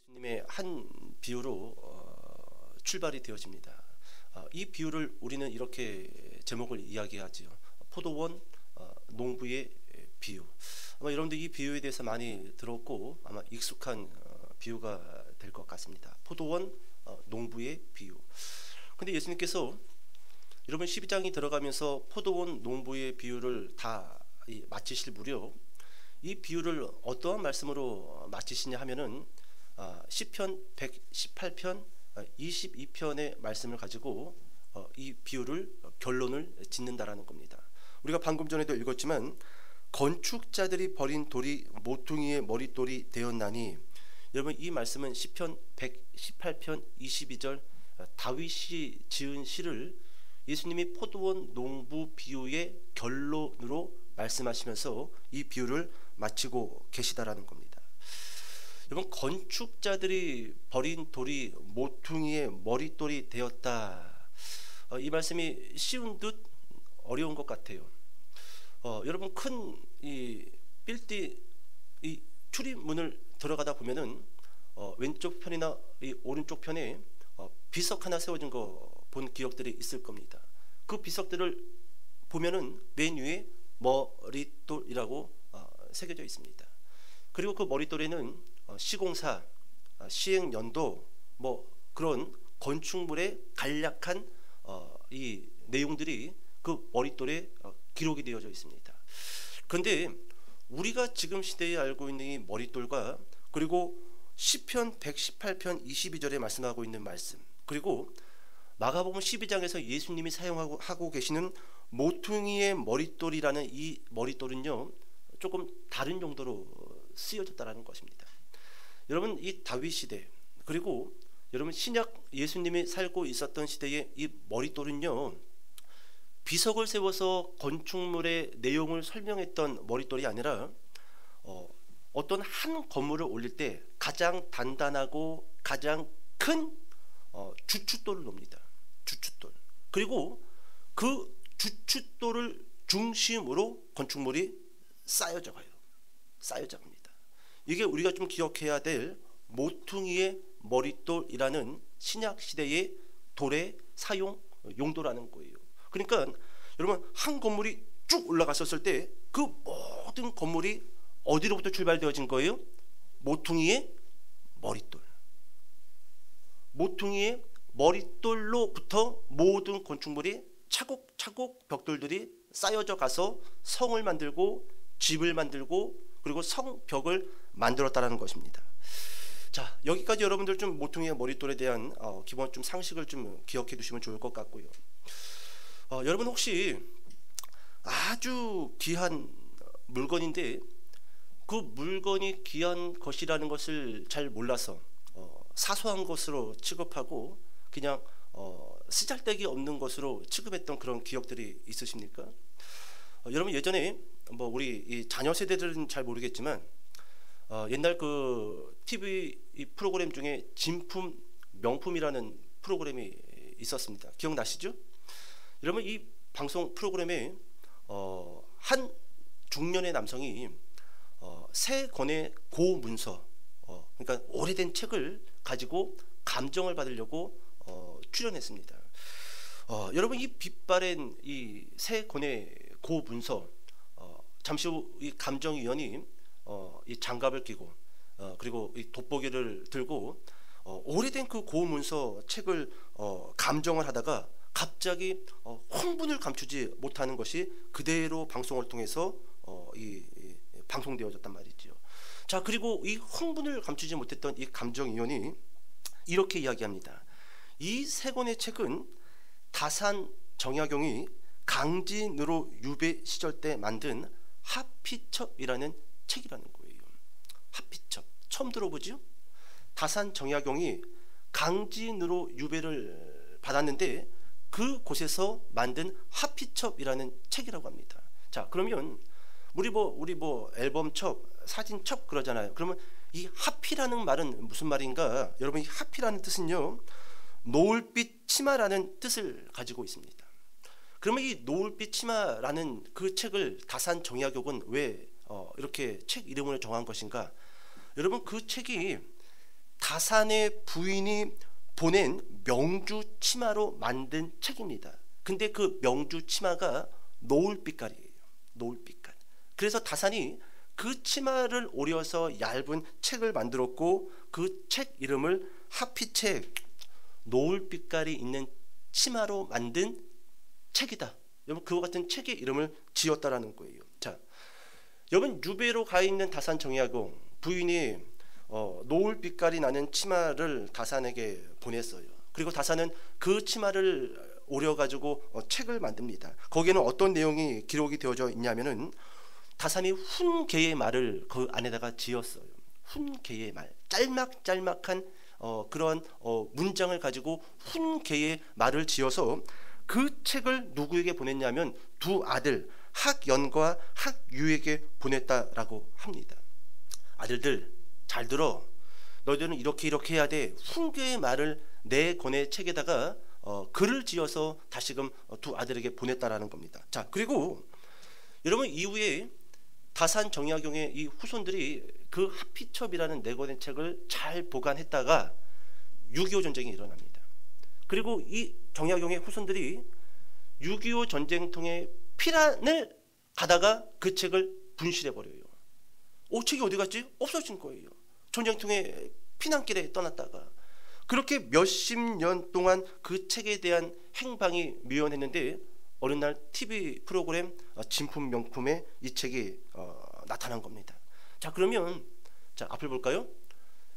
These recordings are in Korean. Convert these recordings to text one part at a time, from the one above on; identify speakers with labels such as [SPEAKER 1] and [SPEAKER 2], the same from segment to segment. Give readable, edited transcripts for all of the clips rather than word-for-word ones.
[SPEAKER 1] 예수님의 한 비유로 출발이 되어집니다. 이 비유를 우리는 이렇게 제목을 이야기하지요. 포도원 농부의 비유. 아마 여러분들 이 비유에 대해서 많이 들었고 아마 익숙한 비유가 될 것 같습니다. 포도원 농부의 비유. 근데 예수님께서 여러분 12장이 들어가면서 포도원 농부의 비유를 다 마치실 무렵 이 비유를 어떠한 말씀으로 마치시냐 하면은 시편 118편 22편의 말씀을 가지고 이 비유를 결론을 짓는다라는 겁니다. 우리가 방금 전에도 읽었지만 건축자들이 버린 돌이 모퉁이의 머릿돌이 되었나니, 여러분 이 말씀은 시편 118편 22절 다윗이 지은 시를 예수님이 포도원 농부 비유의 결론으로 말씀하시면서 이 비유를 마치고 계시다라는 겁니다. 여러분 건축자들이 버린 돌이 모퉁이의 머릿돌이 되었다. 이 말씀이 쉬운 듯 어려운 것 같아요. 여러분 큰 이 빌딩 이 출입문을 들어가다 보면은 왼쪽 편이나 이 오른쪽 편에 비석 하나 세워진 거 본 기억들이 있을 겁니다. 그 비석들을 보면은 맨 위에 머릿돌이라고 새겨져 있습니다. 그리고 그 머릿돌에는 시공사, 시행연도 뭐 그런 건축물의 간략한 이 내용들이 그 머릿돌에 기록이 되어져 있습니다. 그런데 우리가 지금 시대에 알고 있는 이 머릿돌과 그리고 시편 118편 22절에 말씀하고 있는 말씀, 그리고 마가복음 12장에서 예수님이 사용하고 계시는 모퉁이의 머릿돌이라는 이 머릿돌은요 조금 다른 용도로 쓰여졌다라는 것입니다. 여러분 이 다윗 시대 그리고 여러분 신약 예수님이 살고 있었던 시대의 이 머릿돌은요 비석을 세워서 건축물의 내용을 설명했던 머릿돌이 아니라 어떤 한 건물을 올릴 때 가장 단단하고 가장 큰 주춧돌을 놓습니다. 주춧돌. 그리고 그 주춧돌을 중심으로 건축물이 쌓여져 가요. 쌓여져 갑니다. 이게 우리가 좀 기억해야 될 모퉁이의 머릿돌이라는 신약 시대의 돌의 사용 용도라는 거예요. 그러니까 여러분 한 건물이 쭉 올라갔었을 때 그 모든 건물이 어디로부터 출발되어진 거예요? 모퉁이의 머릿돌. 모퉁이의 머릿돌로부터 모든 건축물이 차곡차곡 벽돌들이 쌓여져 가서 성을 만들고 집을 만들고 그리고 성벽을 만들었다라는 것입니다. 자, 여기까지 여러분들 좀 모퉁이의 머릿돌에 대한 기본 좀 상식을 좀 기억해 두시면 좋을 것 같고요. 여러분 혹시 아주 귀한 물건인데 그 물건이 귀한 것이라는 것을 잘 몰라서 사소한 것으로 취급하고 그냥 쓰잘데기 없는 것으로 취급했던 그런 기억들이 있으십니까? 여러분 예전에 뭐 우리 이 자녀 세대들은 잘 모르겠지만 옛날 그 TV 이 프로그램 중에 진품 명품이라는 프로그램이 있었습니다. 기억나시죠? 여러분 이 방송 프로그램에 한 중년의 남성이 세 권의 고문서, 그러니까 오래된 책을 가지고 감정을 받으려고 출연했습니다. 여러분 이 빛바랜 이 세 권의 고문서, 잠시 후 이 감정위원이 이 장갑을 끼고 그리고 이 돋보기를 들고 오래된 그 고문서 책을 감정을 하다가 갑자기 흥분을 감추지 못하는 것이 그대로 방송을 통해서 방송되어졌단 말이죠. 자, 그리고 이 흥분을 감추지 못했던 이 감정위원이 이렇게 이야기합니다. 이 세 권의 책은 다산 정약용이 강진으로 유배 시절 때 만든 하피첩이라는 책이라는 거예요. 하피첩 처음 들어보죠? 다산 정약용이 강진으로 유배를 받았는데 그 곳에서 만든 하피첩이라는 책이라고 합니다. 자, 그러면 우리 뭐 앨범첩, 사진첩 그러잖아요. 그러면 이 하피라는 말은 무슨 말인가? 여러분 이 하피라는 뜻은요 노을빛 치마라는 뜻을 가지고 있습니다. 그러면 이 노을빛 치마라는 그 책을 다산 정약용은 왜 이렇게 책 이름을 정한 것인가? 여러분 그 책이 다산의 부인이 보낸 명주 치마로 만든 책입니다. 근데 그 명주 치마가 노을빛깔이에요. 노을빛깔. 그래서 다산이 그 치마를 오려서 얇은 책을 만들었고 그 책 이름을 하피책, 노을빛깔이 있는 치마로 만든 책이다. 여러분 그와 같은 책의 이름을 지었다라는 거예요. 자, 여러분 유배로 가 있는 다산 정약용 부인이 노을빛깔이 나는 치마를 다산에게 보냈어요. 그리고 다산은 그 치마를 오려가지고 책을 만듭니다. 거기에는 어떤 내용이 기록이 되어져 있냐면은 다산이 훈계의 말을 그 안에다가 지었어요. 훈계의 말, 짤막짤막한 그런 문장을 가지고 훈계의 말을 지어서 그 책을 누구에게 보냈냐면 두 아들 학연과 학유에게 보냈다라고 합니다. 아들들 잘 들어. 너희들은 이렇게 해야 돼. 훈계의 말을 내 권의 책에다가 글을 지어서 다시금 두 아들에게 보냈다라는 겁니다. 자, 그리고 여러분 이후에 다산 정약용의 이 후손들이 그 하피첩이라는 네 권의 책을 잘 보관했다가 6.25 전쟁이 일어납니다. 그리고 이 정약용의 후손들이 6.25 전쟁통에 피난을 가다가 그 책을 분실해버려요. 책이 어디 갔지? 없어진 거예요. 전쟁통에 피난길에 떠났다가. 그렇게 몇십 년 동안 그 책에 대한 행방이 묘연했는데 어느 날 TV 프로그램 진품 명품에 이 책이 나타난 겁니다. 자, 그러면 앞을 볼까요?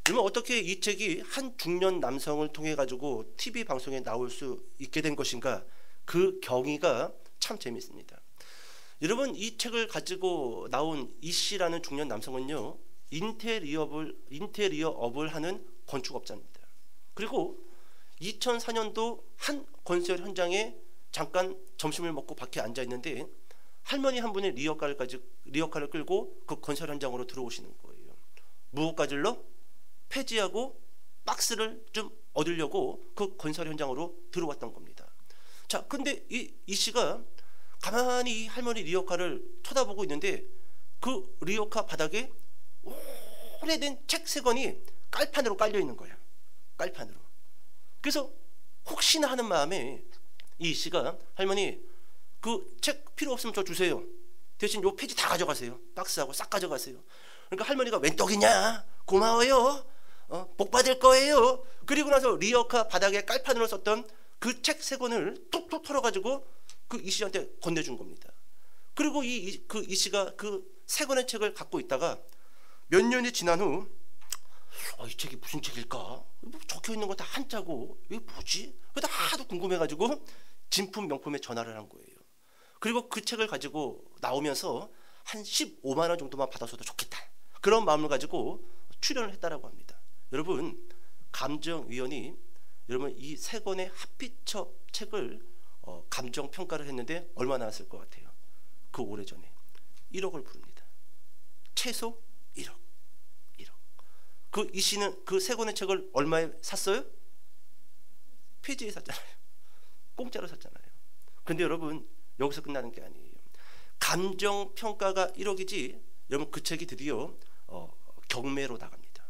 [SPEAKER 1] 그러면 어떻게 이 책이 한 중년 남성을 통해 가지고 TV 방송에 나올 수 있게 된 것인가? 그 경위가 참 재미있습니다. 여러분 이 책을 가지고 나온 이 씨라는 중년 남성은요 인테리어업을 하는 건축업자입니다. 그리고 2004년도 한 건설 현장에 잠깐 점심을 먹고 밖에 앉아 있는데 할머니 한 분의 리어카를 끌고 그 건설 현장으로 들어오시는 거예요. 무엇가질러? 폐지하고 박스를 좀 얻으려고 그 건설 현장으로 들어왔던 겁니다. 자, 근데 이 씨가 가만히 이 할머니 리어카를 쳐다보고 있는데 그 리어카 바닥에 오래된 책 세 권이 깔판으로 깔려 있는 거야. 깔판으로. 그래서 혹시나 하는 마음에 이 씨가 할머니 그 책 필요 없으면 저 주세요. 대신 요 페이지 다 가져가세요. 박스하고 싹 가져가세요. 그러니까 할머니가 웬 떡이냐? 고마워요. 복 받을 거예요. 그리고 나서 리어카 바닥에 깔판으로 썼던 그 책 세 권을 톡톡 털어가지고 그 이 씨한테 건네준 겁니다. 그리고 이 씨가 그 세 권의 책을 갖고 있다가 몇 년이 지난 후 이 책이 무슨 책일까? 뭐 적혀 있는 건 다 한자고 이게 뭐지? 그러다 하도 궁금해가지고 진품 명품에 전화를 한 거예요. 그리고 그 책을 가지고 나오면서 한 15만 원 정도만 받아서도 좋겠다. 그런 마음을 가지고 출연을 했다라고 합니다. 여러분 감정위원이 여러분 이 세 권의 하피첩 책을 감정 평가를 했는데 얼마 나왔을 것 같아요? 그 오래전에 1억을 부릅니다. 최소 1억. 이 씨는 그 세 권의 책을 얼마에 샀어요? 폐지에 샀잖아요. 공짜로 샀잖아요. 근데 여러분 여기서 끝나는 게 아니에요. 감정 평가가 1억이지 여러분 그 책이 드디어 경매로 나갑니다.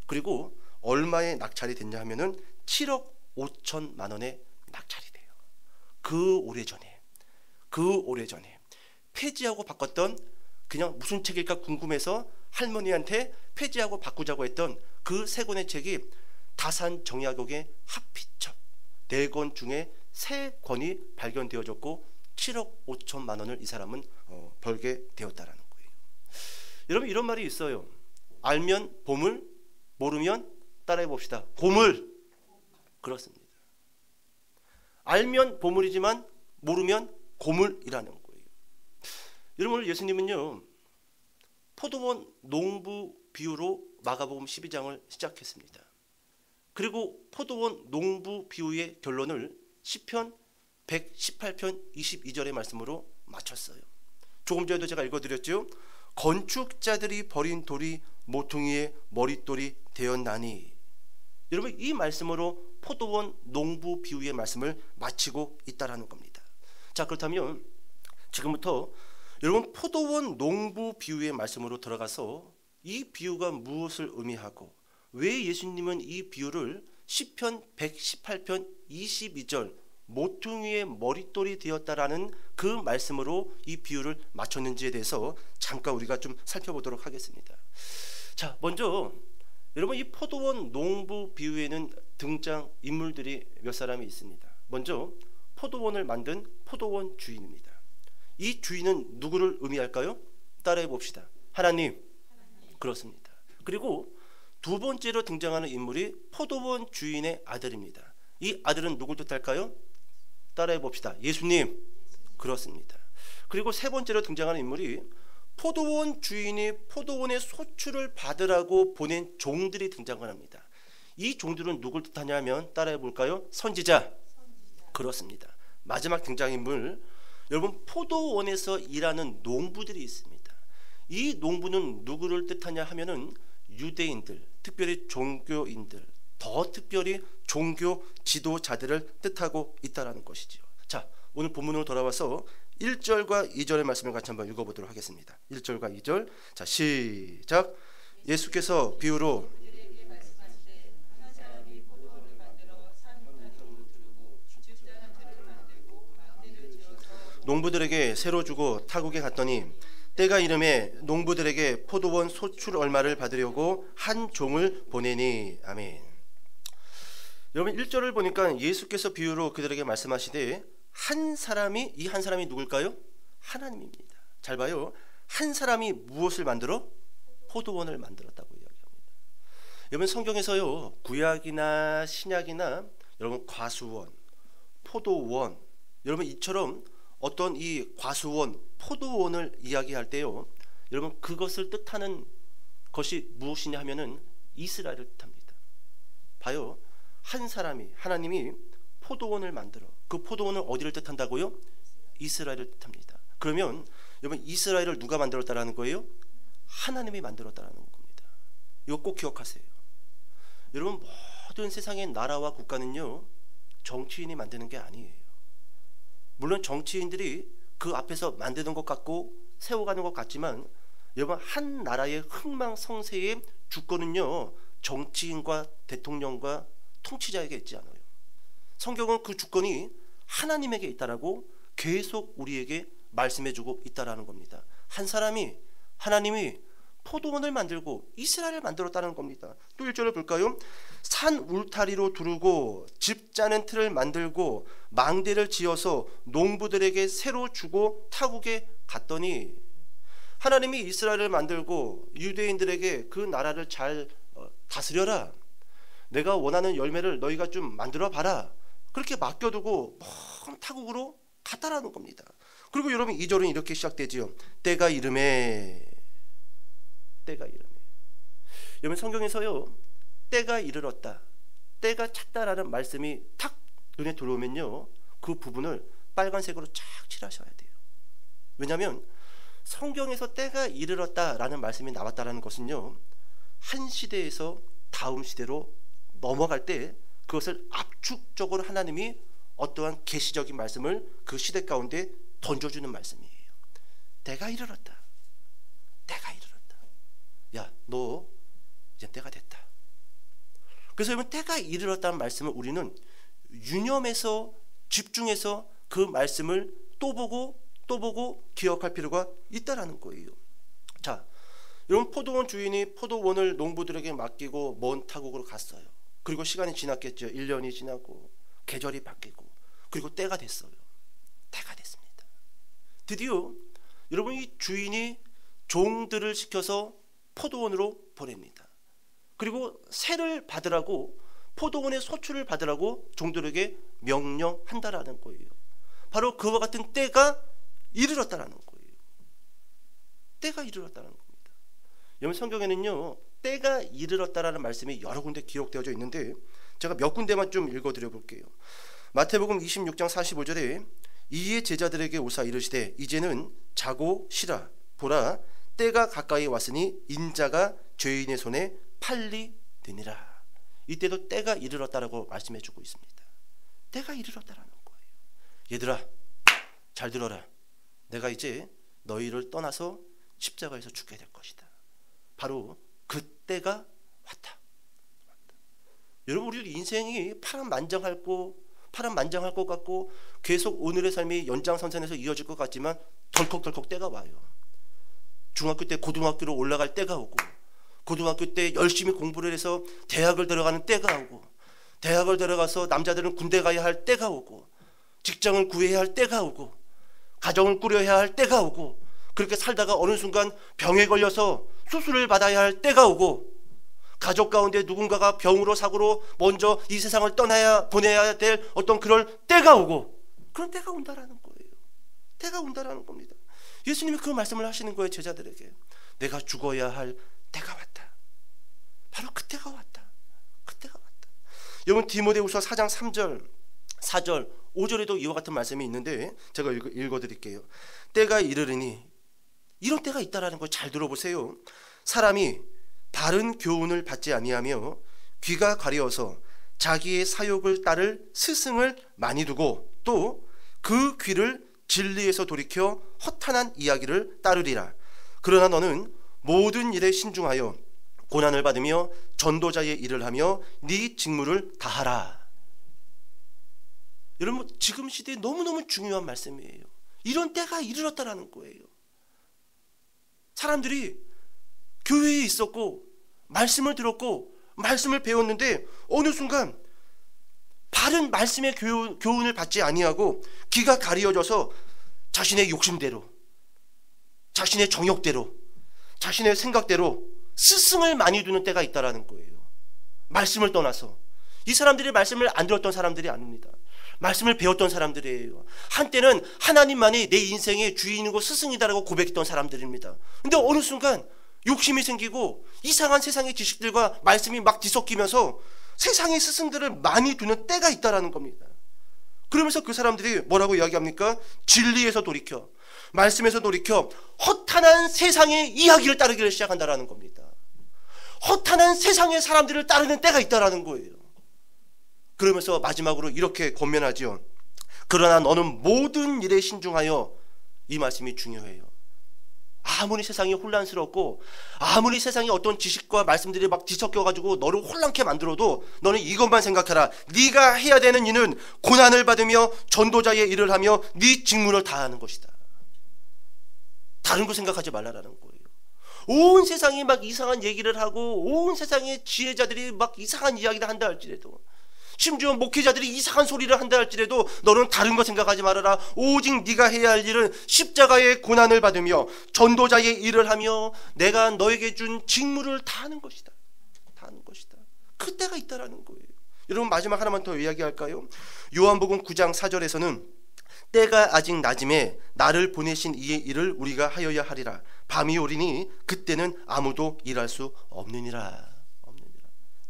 [SPEAKER 1] 그리고 얼마에 낙찰이 됐냐 하면은 7억 5천만 원에 낙찰이 돼요. 그 오래전에 폐지하고 바꿨던 그냥 무슨 책일까 궁금해서 할머니한테 폐지하고 바꾸자고 했던 그 세 권의 책이 다산 정약용의 하피첩 4권 중에 3권이 발견되어졌고 7억 5천만 원을 이 사람은 벌게 되었다라는 거예요. 여러분 이런 말이 있어요. 알면 보물, 모르면 따라해 봅시다. 보물. 그렇습니다. 알면 보물이지만 모르면 고물이라는 거예요. 여러분 예수님은요 포도원 농부 비유로 마가복음 12장을 시작했습니다. 그리고 포도원 농부 비유의 결론을 시편 118편 22절의 말씀으로 마쳤어요. 조금 전에도 제가 읽어드렸죠. 건축자들이 버린 돌이 모퉁이의 머릿돌이 되었나니. 여러분 이 말씀으로 포도원 농부 비유의 말씀을 마치고 있다라는 겁니다. 자, 그렇다면 지금부터 여러분 포도원 농부 비유의 말씀으로 들어가서 이 비유가 무엇을 의미하고 왜 예수님은 이 비유를 시편 118편 22절 모퉁이의 머릿돌이 되었다라는 그 말씀으로 이 비유를 맞췄는지에 대해서 잠깐 우리가 좀 살펴보도록 하겠습니다. 자, 먼저 여러분, 이 포도원 농부 비유에는 등장 인물들이 몇 사람이 있습니다. 먼저 포도원을 만든 포도원 주인입니다. 이 주인은 누구를 의미할까요? 따라해 봅시다. 하나님. 그렇습니다. 그리고 두 번째로 등장하는 인물이 포도원 주인의 아들입니다. 이 아들은 누굴 뜻할까요? 따라해 봅시다. 예수님. 그렇습니다. 그리고 세 번째로 등장하는 인물이 포도원 주인이 포도원의 소출을 받으라고 보낸 종들이 등장을 합니다. 이 종들은 누굴 뜻하냐면 따라해 볼까요? 선지자. 그렇습니다. 마지막 등장인물, 여러분, 포도원에서 일하는 농부들이 있습니다. 이 농부는 누구를 뜻하냐 하면은 유대인들, 특별히 종교인들, 더 특별히 종교 지도자들을 뜻하고 있다라는 것이지요. 자, 오늘 본문으로 돌아와서 1절과 2절의 말씀을 같이 한번 읽어보도록 하겠습니다. 1절과 2절. 자, 시작. 예수께서 비유로 농부들에게 새로 주고 타국에 갔더니 때가 이름에 농부들에게 포도원 소출 얼마를 받으려고 한 종을 보내니. 아멘. 여러분, 1절을 보니까 예수께서 비유로 그들에게 말씀하시되 한 사람이, 이 한 사람이 누굴까요? 하나님입니다. 잘 봐요. 한 사람이 무엇을 만들어? 포도원을 만들었다고 이야기합니다. 여러분, 성경에서요, 구약이나 신약이나 여러분 과수원, 포도원, 여러분 이처럼 어떤 이 과수원, 포도원을 이야기할 때요, 여러분 그것을 뜻하는 것이 무엇이냐 하면은 이스라엘을 뜻합니다. 봐요. 한 사람이, 하나님이 포도원을 만들어, 그 포도원은 어디를 뜻한다고요? 이스라엘을 뜻합니다. 그러면 여러분, 이스라엘을 누가 만들었다라는 거예요? 하나님이 만들었다라는 겁니다. 이거 꼭 기억하세요. 여러분, 모든 세상의 나라와 국가는요, 정치인이 만드는 게 아니에요. 물론 정치인들이 그 앞에서 만드는 것 같고 세워가는 것 같지만, 여러분, 한 나라의 흥망성쇠의 주권은요, 정치인과 대통령과 통치자에게 있지 않아요. 성경은 그 주권이 하나님에게 있다라고 계속 우리에게 말씀해주고 있다라는 겁니다. 한 사람이, 하나님이 포도원을 만들고 이스라엘을 만들었다는 겁니다. 또 1절을 볼까요? 산 울타리로 두르고 집 짜는 틀을 만들고 망대를 지어서 농부들에게 새로 주고 타국에 갔더니, 하나님이 이스라엘을 만들고 유대인들에게 그 나라를 잘 다스려라, 내가 원하는 열매를 너희가 좀 만들어 봐라, 그렇게 맡겨두고 먼 타국으로 갔다라는 겁니다. 그리고 여러분, 2절은 이렇게 시작되지요. 때가 이름에. 때가 이름에. 여러분, 성경에서요, 때가 이르렀다, 때가 찼다라는 말씀이 탁 눈에 들어오면요, 그 부분을 빨간색으로 쫙 칠하셔야 돼요. 왜냐하면 성경에서 때가 이르렀다라는 말씀이 나왔다라는 것은요, 한 시대에서 다음 시대로 넘어갈 때 그것을 압축적으로 하나님이 어떠한 계시적인 말씀을 그 시대 가운데 던져주는 말씀이에요. 때가 이르렀다, 때가 이르렀다, 야, 너 이제 때가 됐다. 그래서 여러분, 때가 이르렀다는 말씀을 우리는 유념해서 집중해서 그 말씀을 또 보고 또 보고 기억할 필요가 있다라는 거예요. 자, 여러분, 포도원 주인이 포도원을 농부들에게 맡기고 먼 타국으로 갔어요. 그리고 시간이 지났겠죠. 1년이 지나고 계절이 바뀌고, 그리고 때가 됐어요. 때가 됐습니다. 드디어 여러분, 이 주인이 종들을 시켜서 포도원으로 보냅니다. 그리고 새를 받으라고, 포도원의 소출을 받으라고 종들에게 명령한다라는 거예요. 바로 그와 같은 때가 이르렀다라는 거예요. 때가 이르렀다는 겁니다. 여러분, 성경에는요, 때가 이르렀다라는 말씀이 여러 군데 기록되어져 있는데 제가 몇 군데만 좀 읽어드려 볼게요. 마태복음 26장 45절에 이에 제자들에게 오사 이르시되 이제는 자고 쉬라, 보라 때가 가까이 왔으니 인자가 죄인의 손에 팔리되니라. 이때도 때가 이르렀다라고 말씀해주고 있습니다. 때가 이르렀다라는 거예요. 얘들아, 잘 들어라. 내가 이제 너희를 떠나서 십자가에서 죽게 될 것이다. 바로 그 때가 왔다. 여러분, 우리 인생이 파란만장할 것 같고 계속 오늘의 삶이 연장선상에서 이어질 것 같지만 덜컥덜컥 때가 와요. 중학교 때 고등학교로 올라갈 때가 오고, 고등학교 때 열심히 공부를 해서 대학을 들어가는 때가 오고, 대학을 들어가서 남자들은 군대 가야 할 때가 오고, 직장을 구해야 할 때가 오고, 가정을 꾸려야 할 때가 오고, 그렇게 살다가 어느 순간 병에 걸려서 수술을 받아야 할 때가 오고, 가족 가운데 누군가가 병으로 사고로 먼저 이 세상을 보내야 될 어떤 그럴 때가 오고, 그런 때가 온다라는 거예요. 때가 온다라는 겁니다. 예수님이 그 말씀을 하시는 거예요. 제자들에게 내가 죽어야 할 때가 왔다. 바로 그때가 왔다. 그때가 왔다. 여러분, 디모데후서 4장 3절 4절 5절에도 이와 같은 말씀이 있는데 제가 읽어드릴게요. 때가 이르리니, 이런 때가 있다라는 걸 잘 들어보세요. 사람이 바른 교훈을 받지 아니하며 귀가 가려워서 자기의 사욕을 따를 스승을 많이 두고 또 그 귀를 진리에서 돌이켜 허탄한 이야기를 따르리라. 그러나 너는 모든 일에 신중하여 고난을 받으며 전도자의 일을 하며 네 직무를 다하라. 여러분, 지금 시대에 너무너무 중요한 말씀이에요. 이런 때가 이르렀다라는 거예요. 사람들이 교회에 있었고 말씀을 들었고 말씀을 배웠는데 어느 순간 바른 말씀의 교훈을 받지 아니하고 귀가 가리어져서 자신의 욕심대로, 자신의 정욕대로, 자신의 생각대로 스승을 많이 두는 때가 있다라는 거예요. 말씀을 떠나서. 이 사람들이 말씀을 안 들었던 사람들이 아닙니다. 말씀을 배웠던 사람들이에요. 한때는 하나님만이 내 인생의 주인이고 스승이다라고 고백했던 사람들입니다. 근데 어느 순간 욕심이 생기고 이상한 세상의 지식들과 말씀이 막 뒤섞이면서 세상의 스승들을 많이 두는 때가 있다라는 겁니다. 그러면서 그 사람들이 뭐라고 이야기합니까? 진리에서 돌이켜, 말씀에서 돌이켜 허탄한 세상의 이야기를 따르기를 시작한다라는 겁니다. 허탄한 세상의 사람들을 따르는 때가 있다라는 거예요. 그러면서 마지막으로 이렇게 권면하지요. 그러나 너는 모든 일에 신중하여. 이 말씀이 중요해요. 아무리 세상이 혼란스럽고 아무리 세상에 어떤 지식과 말씀들이 막 뒤섞여가지고 너를 혼란케 만들어도 너는 이것만 생각해라. 네가 해야 되는 일은 고난을 받으며 전도자의 일을 하며 네 직무를 다하는 것이다. 다른 거 생각하지 말라라는 거예요. 온 세상이 막 이상한 얘기를 하고 온 세상의 지혜자들이 막 이상한 이야기를 한다 할지라도, 심지어 목회자들이 이상한 소리를 한다 할지라도 너는 다른 거 생각하지 말아라. 오직 네가 해야 할 일은 십자가의 고난을 받으며 전도자의 일을 하며 내가 너에게 준 직무를 다하는 것이다. 다하는 것이다. 그때가 있다라는 거예요. 여러분, 마지막 하나만 더 이야기할까요? 요한복음 9장 4절에서는 때가 아직 낮음에 나를 보내신 이의 일을 우리가 하여야 하리라. 밤이 오리니 그때는 아무도 일할 수 없느니라.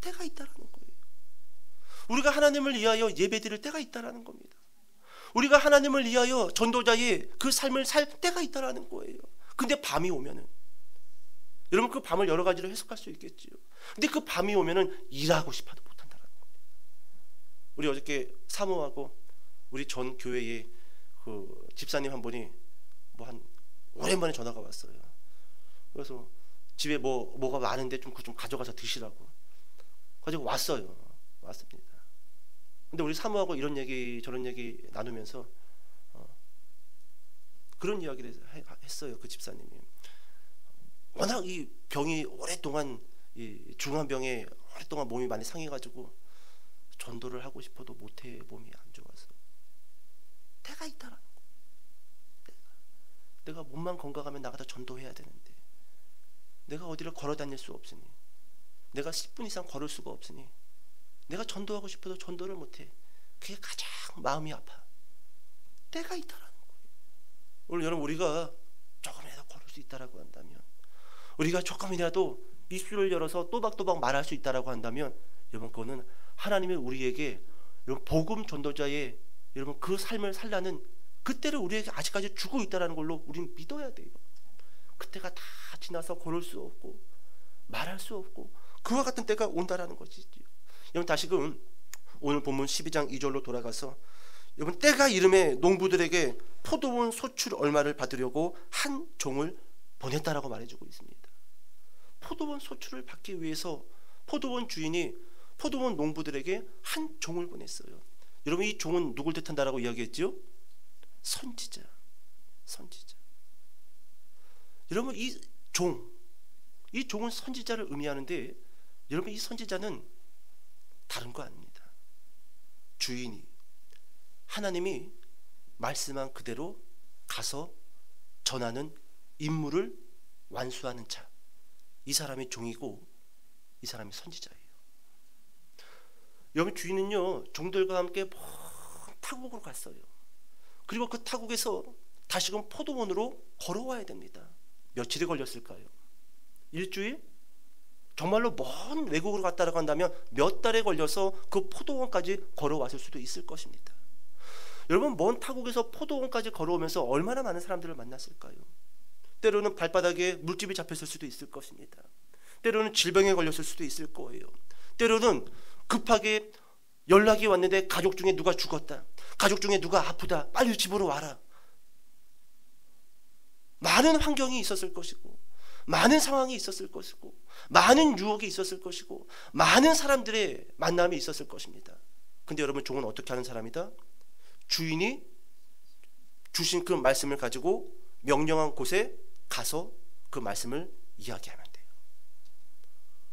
[SPEAKER 1] 때가 있다라는 거예요. 우리가 하나님을 위하여 예배드릴 때가 있다라는 겁니다. 우리가 하나님을 위하여 전도자의 그 삶을 살 때가 있다라는 거예요. 근데 밤이 오면은, 여러분, 그 밤을 여러 가지로 해석할 수 있겠지요. 근데 그 밤이 오면은 일하고 싶어도 못한다라는 겁니다. 우리 어저께 사모하고 우리 전 교회에 그 집사님 한 분이 오랜만에 전화가 왔어요. 그래서 집에 뭐가 많은데 좀 가져가서 드시라고 가지고 왔습니다. 근데 우리 사모하고 이런 얘기 저런 얘기 나누면서 그런 이야기를 했어요. 그 집사님이 워낙 이 병이 오랫동안, 이 중한 병에 오랫동안 몸이 많이 상해가지고 전도를 하고 싶어도 못해. 몸이 안 좋아서. 때가 있다라는 거. 내가 몸만 건강하면 나가다 전도해야 되는데 내가 어디를 걸어 다닐 수 없으니, 내가 10분 이상 걸을 수가 없으니 내가 전도하고 싶어도 전도를 못해. 그게 가장 마음이 아파. 때가 있다라는 거예요. 오늘 여러분, 우리가 조금이라도 걸을 수 있다라고 한다면, 우리가 조금이라도 입술을 열어서 또박또박 말할 수 있다라고 한다면, 여러분, 그거는 하나님이 우리에게 여러분 복음 전도자의 여러분 그 삶을 살라는 그때를 우리에게 아직까지 주고 있다라는 걸로 우리는 믿어야 돼요. 그때가 다 지나서 걸을 수 없고 말할 수 없고 그와 같은 때가 온다라는 것이지요. 여러분, 다시금 오늘 본문 12장 2절로 돌아가서, 여러분, 때가 이름에 농부들에게 포도원 소출 얼마를 받으려고 한 종을 보냈다라고 말해주고 있습니다. 포도원 소출을 받기 위해서 포도원 주인이 포도원 농부들에게 한 종을 보냈어요. 여러분, 이 종은 누굴 뜻한다라고 이야기했죠? 선지자. 선지자. 여러분, 이 종은 선지자를 의미하는데, 여러분, 이 선지자는 다른 거 아닙니다. 주인이, 하나님이 말씀한 그대로 가서 전하는 임무를 완수하는 자, 이 사람이 종이고 이 사람이 선지자예요. 여러분, 주인은요 종들과 함께 먼 타국으로 갔어요. 그리고 그 타국에서 다시금 포도원으로 걸어와야 됩니다. 며칠이 걸렸을까요? 일주일? 정말로 먼 외국으로 갔다라고 한다면 몇 달에 걸려서 그 포도원까지 걸어왔을 수도 있을 것입니다. 여러분, 먼 타국에서 포도원까지 걸어오면서 얼마나 많은 사람들을 만났을까요? 때로는 발바닥에 물집이 잡혔을 수도 있을 것입니다. 때로는 질병에 걸렸을 수도 있을 거예요. 때로는 급하게 연락이 왔는데 가족 중에 누가 죽었다, 가족 중에 누가 아프다, 빨리 집으로 와라. 많은 환경이 있었을 것이고, 많은 상황이 있었을 것이고, 많은 유혹이 있었을 것이고, 많은 사람들의 만남이 있었을 것입니다. 근데 여러분, 종은 어떻게 하는 사람이다? 주인이 주신 그 말씀을 가지고 명령한 곳에 가서 그 말씀을 이야기하면 돼요.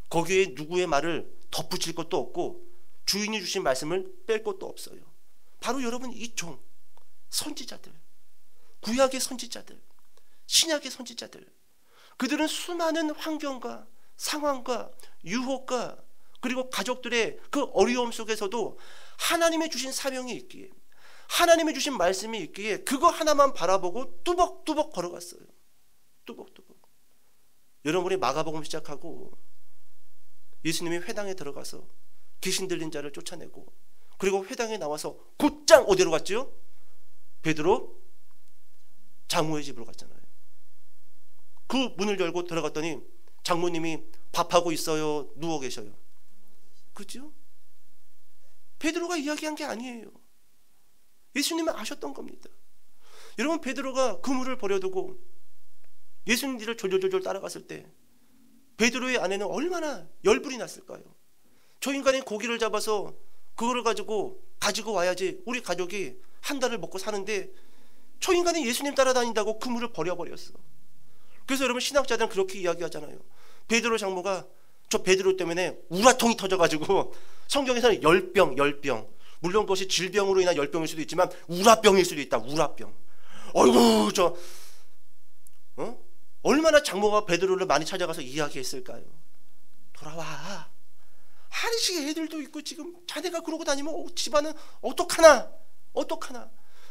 [SPEAKER 1] 거기에 누구의 말을 덧붙일 것도 없고 주인이 주신 말씀을 뺄 것도 없어요. 바로 여러분, 이 종, 선지자들, 구약의 선지자들, 신약의 선지자들, 그들은 수많은 환경과 상황과 유혹과 그리고 가족들의 그 어려움 속에서도 하나님의 주신 사명이 있기에, 하나님의 주신 말씀이 있기에 그거 하나만 바라보고 뚜벅뚜벅 걸어갔어요. 뚜벅뚜벅. 여러분이 마가복음 시작하고 예수님이 회당에 들어가서 귀신 들린 자를 쫓아내고, 그리고 회당에 나와서 곧장 어디로 갔죠? 베드로 장모의 집으로 갔잖아요. 그 문을 열고 들어갔더니 장모님이 밥하고 있어요, 누워 계셔요? 그렇죠? 베드로가 이야기한 게 아니에요. 예수님은 아셨던 겁니다. 여러분, 베드로가 그물을 버려두고 예수님 뒤를 졸졸졸 따라갔을 때 베드로의 아내는 얼마나 열불이 났을까요? 저 인간이 고기를 잡아서 그거를 가지고 와야지 우리 가족이 한 달을 먹고 사는데, 저 인간이 예수님 따라다닌다고 그물을 버려버렸어. 그래서 여러분, 신학자들은 그렇게 이야기하잖아요. 베드로 장모가 저 베드로 때문에 우라통이 터져가지고, 성경에서는 열병, 물론 그것이 질병으로 인한 열병일 수도 있지만 우라병일 수도 있다. 우라병. 어이구, 얼마나 장모가 베드로를 많이 찾아가서 이야기했을까요? 돌아와. 한식 애들도 있고 지금 자네가 그러고 다니면 집안은 어떡하나.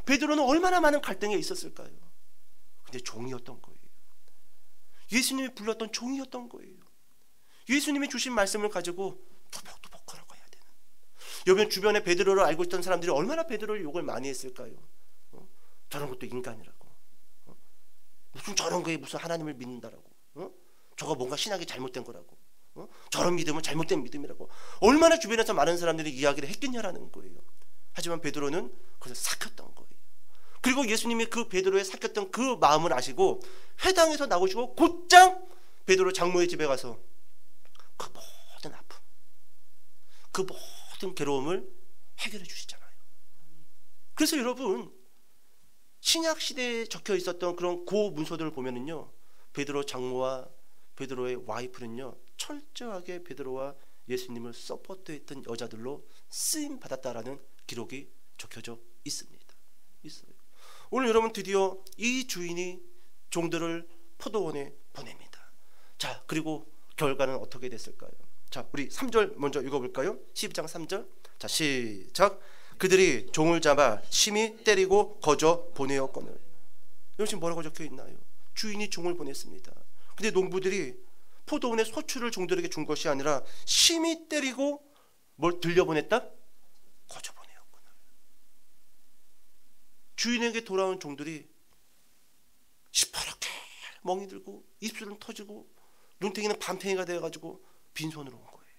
[SPEAKER 1] 베드로는 얼마나 많은 갈등에 있었을까요? 근데 종이었던 거예요. 예수님이 불렀던 종이었던 거예요. 예수님이 주신 말씀을 가지고 투벅투벅 걸어가야 되는. 여러분, 주변에 베드로를 알고 있던 사람들이 얼마나 베드로를 욕을 많이 했을까요? 저런 것도 인간이라고. 무슨 저런 거에 무슨 하나님을 믿는다라고. 저거 뭔가 신학이 잘못된 거라고. 저런 믿음은 잘못된 믿음이라고. 얼마나 주변에서 많은 사람들이 이야기를 했겠냐라는 거예요. 하지만 베드로는 그것을 삭혔던 거예요. 그리고 예수님이 그 베드로의 삭혔던 그 마음을 아시고 회당에서 나오시고 곧장 베드로 장모의 집에 가서 그 모든 아픔, 그 모든 괴로움을 해결해 주시잖아요. 그래서 여러분, 신약 시대에 적혀 있었던 그런 고 문서들을 보면은요, 베드로 장모와 베드로의 와이프는요, 철저하게 베드로와 예수님을 서포트했던 여자들로 쓰임 받았다라는 기록이 적혀져 있습니다. 있어요. 오늘 여러분, 드디어 이 주인이 종들을 포도원에 보냅니다. 자, 그리고 결과는 어떻게 됐을까요? 자, 우리 3절 먼저 읽어볼까요? 12장 3절. 자, 시작. 그들이 종을 잡아 심히 때리고 거저 보내었거늘. 여기 지금 뭐라고 적혀 있나요? 주인이 종을 보냈습니다. 근데 농부들이 포도원의 소출을 종들에게 준 것이 아니라 심히 때리고 뭘 들려보냈다? 거저 보내었구나. 주인에게 돌아온 종들이 시퍼렇게 멍이 들고 입술은 터지고 눈탱이는 밤탱이가 되어가지고 빈손으로 온 거예요.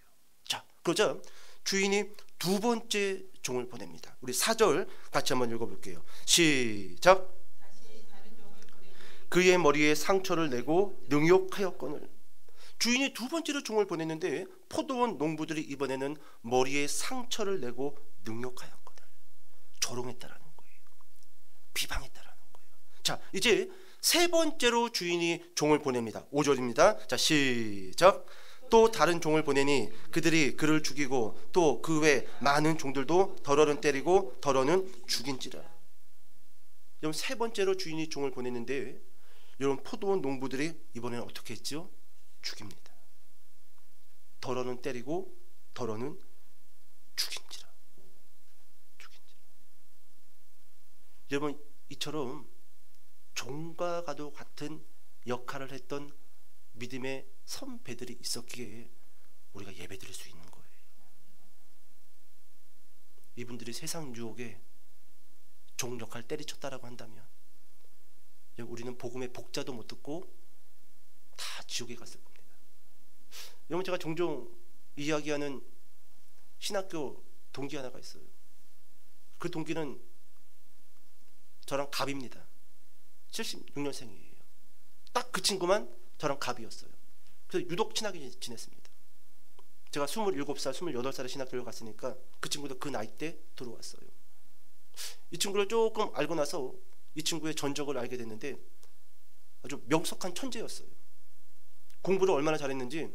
[SPEAKER 1] 자, 그러자 주인이 두 번째 종을 보냅니다. 우리 4절 같이 한번 읽어볼게요. 시작. 그의 머리에 상처를 내고 능욕하였거늘. 주인이 두 번째로 종을 보냈는데 포도원 농부들이 이번에는 머리에 상처를 내고 능욕하였거늘. 조롱했다라는 거예요. 비방했다라는 거예요. 자, 이제 세 번째로 주인이 종을 보냅니다. 5절입니다. 자, 시작. 또 다른 종을 보내니 그들이 그를 죽이고 또 그 외 많은 종들도 덜어는 때리고 덜어는 죽인지라. 여러분, 세 번째로 주인이 종을 보냈는데 여러분, 포도원 농부들이 이번에는 어떻게 했죠? 죽입니다. 덜어는 때리고 덜어는 죽인지라. 여러분, 이처럼 종과 가도 같은 역할을 했던 믿음의 선배들이 있었기에 우리가 예배드릴 수 있는 거예요. 이분들이 세상 유혹에 종 역할 때리쳤다라고 한다면 우리는 복음의 복자도 못 듣고 다 지옥에 갔을 겁니다. 여러분, 제가 종종 이야기하는 신학교 동기 하나가 있어요. 그 동기는 저랑 갑입니다. 76년생이에요. 딱 그 친구만 저랑 갑이었어요. 그래서 유독 친하게 지냈습니다. 제가 27살, 28살에 신학교를 갔으니까 그 친구도 그 나이 때 들어왔어요. 이 친구를 조금 알고 나서 이 친구의 전적을 알게 됐는데 아주 명석한 천재였어요. 공부를 얼마나 잘했는지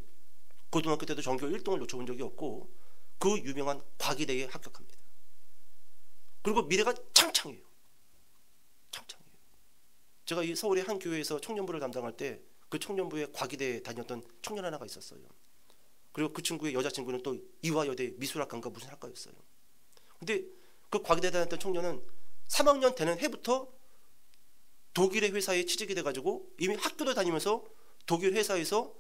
[SPEAKER 1] 고등학교 때도 전교 1등을 놓쳐본 적이 없고 그 유명한 과기대에 합격합니다. 그리고 미래가 창창해요. 창창해요. 제가 이 서울의 한 교회에서 청년부를 담당할 때 그 청년부에 과기대에 다녔던 청년 하나가 있었어요. 그리고 그 친구의 여자친구는 또 이화여대 미술학과인가 무슨 학과였어요. 근데 그 과기대에 다녔던 청년은 3학년 되는 해부터 독일의 회사에 취직이 돼가지고 이미 학교도 다니면서 독일 회사에서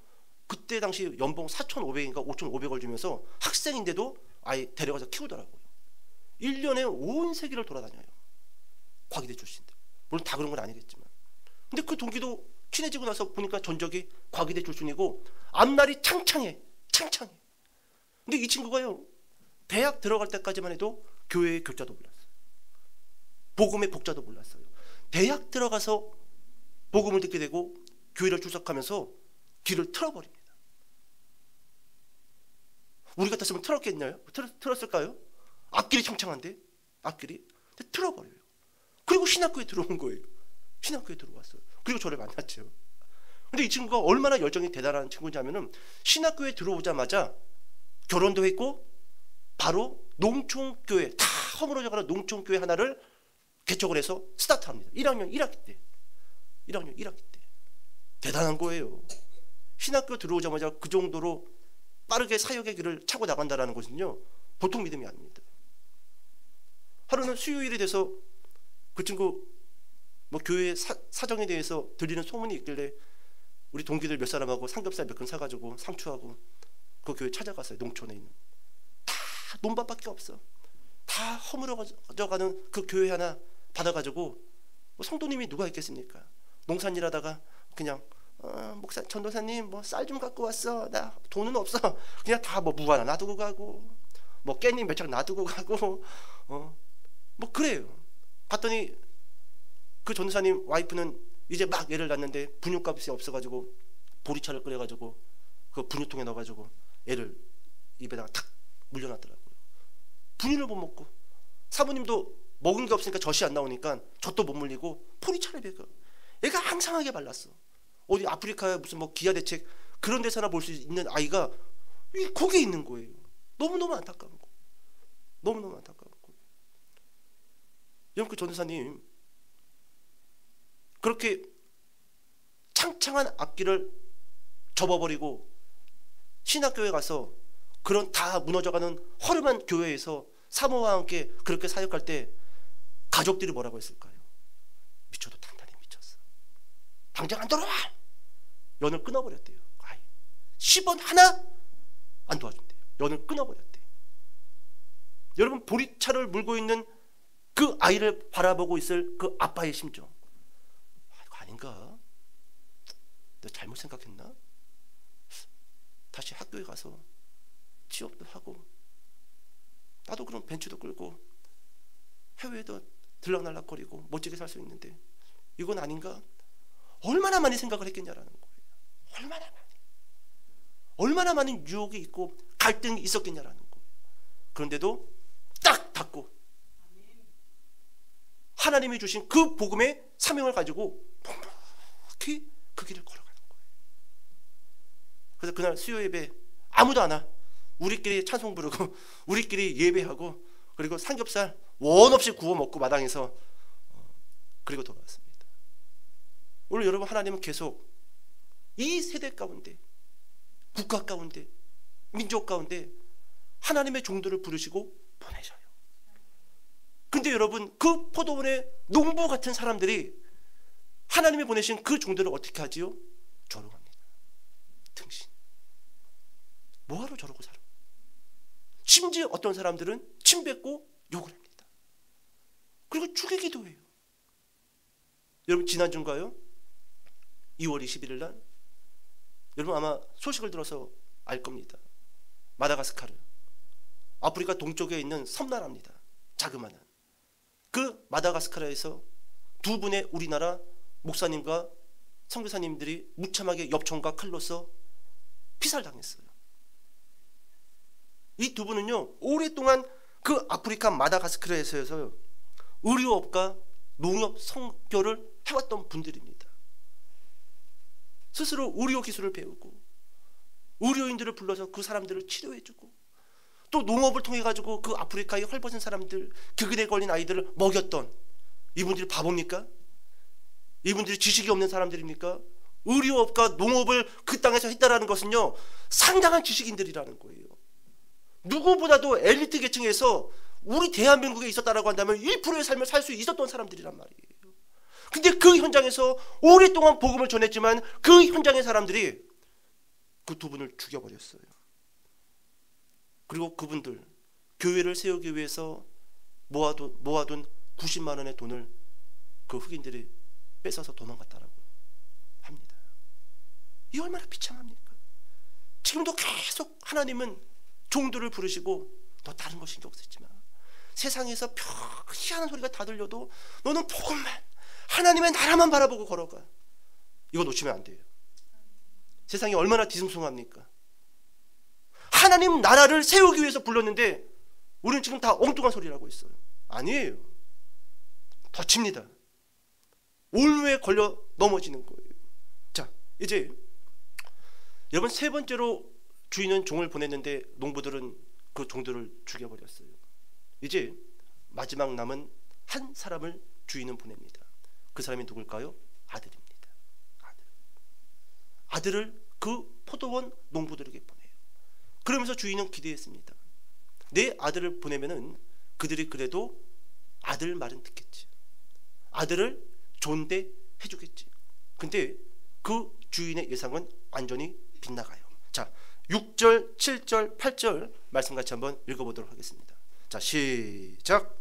[SPEAKER 1] 그때 당시 연봉 4,500인가 5,500을 주면서 학생인데도 아예 데려가서 키우더라고요. 1년에 온 세계를 돌아다녀요. 과기대 출신들. 물론 다 그런 건 아니겠지만. 근데 그 동기도 친해지고 나서 보니까 전적이 과기대 출신이고 앞날이 창창해. 창창해. 근데 이 친구가요, 대학 들어갈 때까지만 해도 교회의 교자도 몰랐어요. 복음의 복자도 몰랐어요. 대학 들어가서 복음을 듣게 되고 교회를 출석하면서 길을 틀어버립니다. 우리 같았으면 틀었겠나요? 틀었을까요? 앞길이 창창한데 앞길이 틀어버려요. 그리고 신학교에 들어온 거예요. 신학교에 들어왔어요. 그리고 저를 만났죠. 근데 이 친구가 얼마나 열정이 대단한 친구냐면은 신학교에 들어오자마자 결혼도 했고 바로 농촌교회, 다 허물어져가는 농촌교회 하나를 개척을 해서 스타트합니다. 1학년 1학기 때. 1학년 1학기 때. 대단한 거예요. 신학교 들어오자마자 그 정도로 빠르게 사역의 길을 차고 나간다는 것은요, 보통 믿음이 아닙니다. 하루는 수요일이 돼서 그 친구 뭐 교회 사정에 대해서 들리는 소문이 있길래 우리 동기들 몇 사람하고 삼겹살 몇 근 사가지고 상추하고 그 교회 찾아갔어요. 농촌에 있는. 다 논밭밖에 없어. 다 허물어져가는 그 교회 하나 받아가지고 뭐 성도님이 누가 있겠습니까? 농산일 하다가 그냥 목사, 전도사님 뭐 쌀 좀 갖고 왔어. 나 돈은 없어. 그냥 다 뭐 무 하나 놔두고 가고 뭐 깻잎 몇 장 놔두고 가고 뭐 그래요. 봤더니 그 전도사님 와이프는 이제 막 애를 낳는데 분유값이 없어가지고 보리차를 끓여가지고 그 분유통에 넣어가지고 애를 입에다가 탁 물려놨더라고요. 분유를 못 먹고 사모님도 먹은 게 없으니까 젖이 안 나오니까 젖도 못 물리고 보리차를 배가 애가 항상하게 말랐어. 어디 아프리카에 무슨 뭐 기아대책 그런 데서나 볼 수 있는 아이가 거기에 있는 거예요. 너무너무 안타까운 거. 너무너무 안타까운 거. 여러분, 그 전도사님 그렇게 창창한 앞길을 접어버리고 신학교에 가서 그런 다 무너져가는 허름한 교회에서 사모와 함께 그렇게 사역할 때 가족들이 뭐라고 했을까요? 미쳐도 단단히 미쳤어. 당장 안 돌아와! 연을 끊어버렸대요. 10원 하나 안 도와준대요. 연을 끊어버렸대요. 여러분, 보리차를 물고 있는 그 아이를 바라보고 있을 그 아빠의 심정, 이거 아닌가? 내가 잘못 생각했나? 다시 학교에 가서 취업도 하고 나도 그런 벤츠도 끌고 해외에도 들락날락거리고 멋지게 살 수 있는데 이건 아닌가? 얼마나 많이 생각을 했겠냐라는 거예요. 얼마나 많이. 얼마나 많은 유혹이 있고 갈등이 있었겠냐라는 거예요. 그런데도 딱 닫고 하나님이 주신 그 복음의 사명을 가지고 묵묵히 그 길을 걸어가는 거예요. 그래서 그날 수요 예배 아무도 안 와. 우리끼리 찬송 부르고 우리끼리 예배하고 그리고 삼겹살 원 없이 구워 먹고 마당에서 그리고 돌아왔습니다. 오늘 여러분, 하나님은 계속 이 세대 가운데, 국가 가운데, 민족 가운데 하나님의 종들을 부르시고 보내셔요. 근데 여러분, 그 포도원의 농부 같은 사람들이 하나님이 보내신 그 종들을 어떻게 하지요? 조롱합니다. 등신. 뭐하러 저러고 살아? 심지어 어떤 사람들은 침 뱉고 욕을 합니다. 그리고 죽이기도 해요. 여러분, 지난주인가요? 2월 21일 날 여러분 아마 소식을 들어서 알 겁니다. 마다가스카르, 아프리카 동쪽에 있는 섬나라입니다. 자그마한 그 마다가스카르에서 두 분의 우리나라 목사님과 선교사님들이 무참하게 엽총과 칼로서 피살당했어요. 이 두 분은요, 오랫동안 그 아프리카 마다가스카르에서 의료업과 농업 선교를 해왔던 분들입니다. 스스로 의료 기술을 배우고 의료인들을 불러서 그 사람들을 치료해주고 또 농업을 통해 가지고 그 아프리카의 헐벗은 사람들, 기근에 걸린 아이들을 먹였던 이분들이 바보입니까? 이분들이 지식이 없는 사람들입니까? 의료업과 농업을 그 땅에서 했다라는 것은요, 상당한 지식인들이라는 거예요. 누구보다도 엘리트 계층에서 우리 대한민국에 있었다라고 한다면 1%의 삶을 살 수 있었던 사람들이란 말이에요. 근데 그 현장에서 오랫동안 복음을 전했지만 그 현장의 사람들이 그 두 분을 죽여버렸어요. 그리고 그분들 교회를 세우기 위해서 모아둔 90만 원의 돈을 그 흑인들이 뺏어서 도망갔다라고 합니다. 이 얼마나 비참합니까? 지금도 계속 하나님은 종들을 부르시고 너 다른 거 신경 쓰지 마. 세상에서 희한한 소리가 다 들려도 너는 복음만, 하나님의 나라만 바라보고 걸어가. 이거 놓치면 안 돼요. 세상이 얼마나 뒤숭숭합니까? 하나님 나라를 세우기 위해서 불렀는데 우리는 지금 다 엉뚱한 소리를 하고 있어요. 아니에요. 더 칩니다. 올무에 걸려 넘어지는 거예요. 자, 이제 여러분, 세 번째로 주인은 종을 보냈는데 농부들은 그 종들을 죽여버렸어요. 이제 마지막 남은 한 사람을 주인은 보냅니다. 그 사람이 누굴까요? 아들입니다. 아들을 그 포도원 농부들에게 보내요. 그러면서 주인은 기대했습니다. 내 아들을 보내면은 그들이 그래도 아들 말은 듣겠지. 아들을 존대해 주겠지. 근데 그 주인의 예상은 완전히 빗나가요. 자, 6절, 7절, 8절 말씀 같이 한번 읽어보도록 하겠습니다. 자, 시작.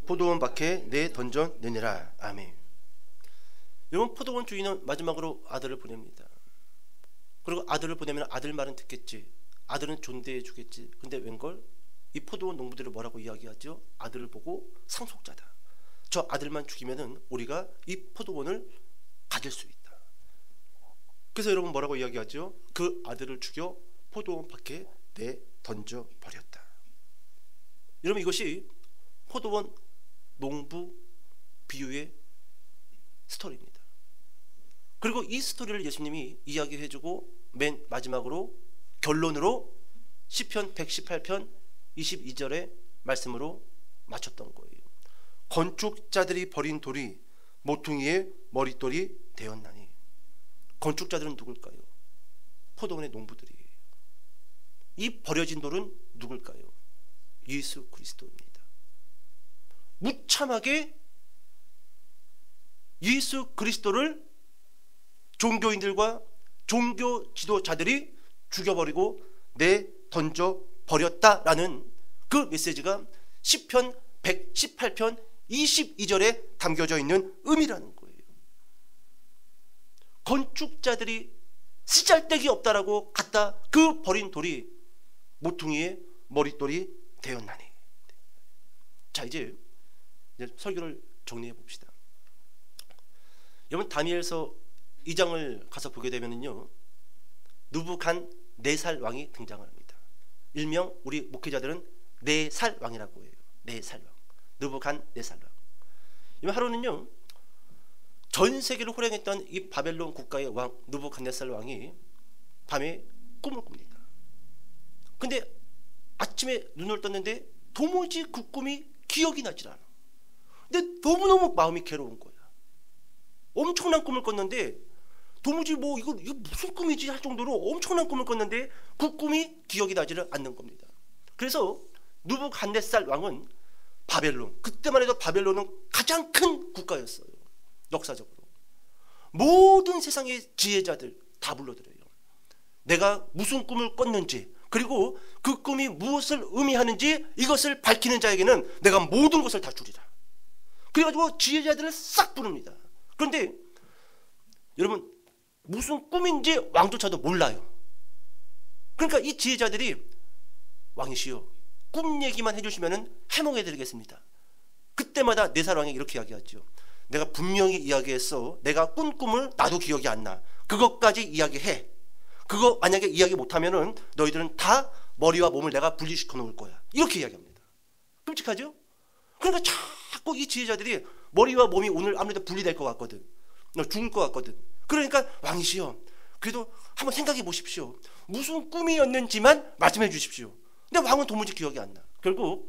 [SPEAKER 1] 포도원 밖에 내 던져내니라. 아멘. 여러분, 포도원 주인은 마지막으로 아들을 보냅니다. 그리고 아들을 보내면 아들 말은 듣겠지. 아들은 존대해 주겠지. 근데 웬걸? 이 포도원 농부들이 뭐라고 이야기하죠? 아들을 보고 상속자다. 저 아들만 죽이면은 우리가 이 포도원을 가질 수 있다. 그래서 여러분 뭐라고 이야기하죠? 그 아들을 죽여 포도원 밖에 내 던져 버렸다. 여러분, 이것이 포도원 농부 비유의 스토리입니다. 그리고 이 스토리를 예수님이 이야기해주고 맨 마지막으로 결론으로 시편 118편 22절의 말씀으로 마쳤던 거예요. 건축자들이 버린 돌이 모퉁이의 머릿돌이 되었나니. 건축자들은 누굴까요? 포도원의 농부들이에요. 이 버려진 돌은 누굴까요? 예수 그리스도입니다. 무참하게 예수 그리스도를 종교인들과 종교 지도자들이 죽여버리고 내던져 버렸다라는 그 메시지가 시편 118편 22절에 담겨져 있는 의미라는 거예요. 건축자들이 쓰잘데기 없다라고 갖다 그 버린 돌이 모퉁이의 머릿돌이 되었나니. 자, 이제 설교를 정리해 봅시다. 여러분, 다니엘서 2장을 가서 보게 되면은요, 느부갓네살 왕이 등장을 합니다. 일명 우리 목회자들은 4살 왕이라고 해요. 4살 왕, 느부갓네살 왕. 이 하루는요, 전 세계를 호령했던 이 바벨론 국가의 왕 느부갓네살 왕이 밤에 꿈을 꿉니다. 근데 아침에 눈을 떴는데 도무지 그 꿈이 기억이 나질 않아. 근데 너무너무 마음이 괴로운 거야. 엄청난 꿈을 꿨는데 도무지 이거 무슨 꿈이지 할 정도로 엄청난 꿈을 꿨는데 그 꿈이 기억이 나지를 않는 겁니다. 그래서 느부갓네살 왕은 바벨론, 그때만 해도 바벨론은 가장 큰 국가였어요. 역사적으로 모든 세상의 지혜자들 다 불러들여요. 내가 무슨 꿈을 꿨는지, 그리고 그 꿈이 무엇을 의미하는지 이것을 밝히는 자에게는 내가 모든 것을 다 주리라. 그래가지고 지혜자들을 싹 부릅니다. 그런데 여러분, 무슨 꿈인지 왕조차도 몰라요. 그러니까 이 지혜자들이 왕이시여, 꿈 얘기만 해주시면 해몽해드리겠습니다. 그때마다 4살 왕이 이렇게 이야기하죠. 내가 분명히 이야기했어. 내가 꾼 꿈을 나도 기억이 안 나. 그것까지 이야기해. 그거 만약에 이야기 못하면은 너희들은 다 머리와 몸을 내가 분리시켜 놓을 거야. 이렇게 이야기합니다. 끔찍하죠? 그러니까 자꾸 이 지혜자들이 머리와 몸이 오늘 아무래도 분리될 것 같거든. 너 죽을 것 같거든. 그러니까 왕이시여, 그래도 한번 생각해 보십시오. 무슨 꿈이었는지만 말씀해 주십시오. 근데 왕은 도무지 기억이 안 나. 결국